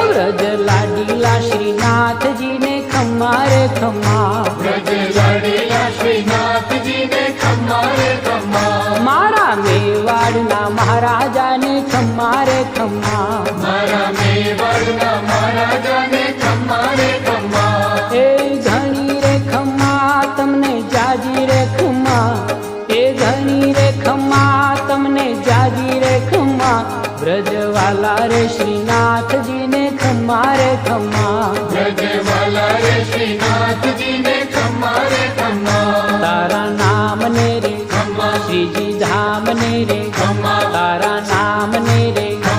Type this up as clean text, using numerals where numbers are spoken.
व्रज लाडीला श्रीनाथ जी ने खम्मा रे खम्मा, व्रज लाडीला श्रीनाथ जी ने खम्मा रे खम्मा, मारा मेवाड़ना महाराजा ने खम्मा रे खम्मा, मारा मेवाड़ना महाराजा ने खम्मा रे खम्मा, ए घणी रे खम्मा तमने जाजी रे खम्मा, ए घणी रे खम्मा तमने जाजी रे खम्मा, ब्रजवाला रे श्रीनाथ जी ने खम्मा रे खम्मा, ब्रजवाला रे श्रीनाथ जी ने खम्मा रे खम्मा, तारा नाम ने रे खम्मा, श्रीजी धाम ने रे खम्मा, तारा नाम ने रे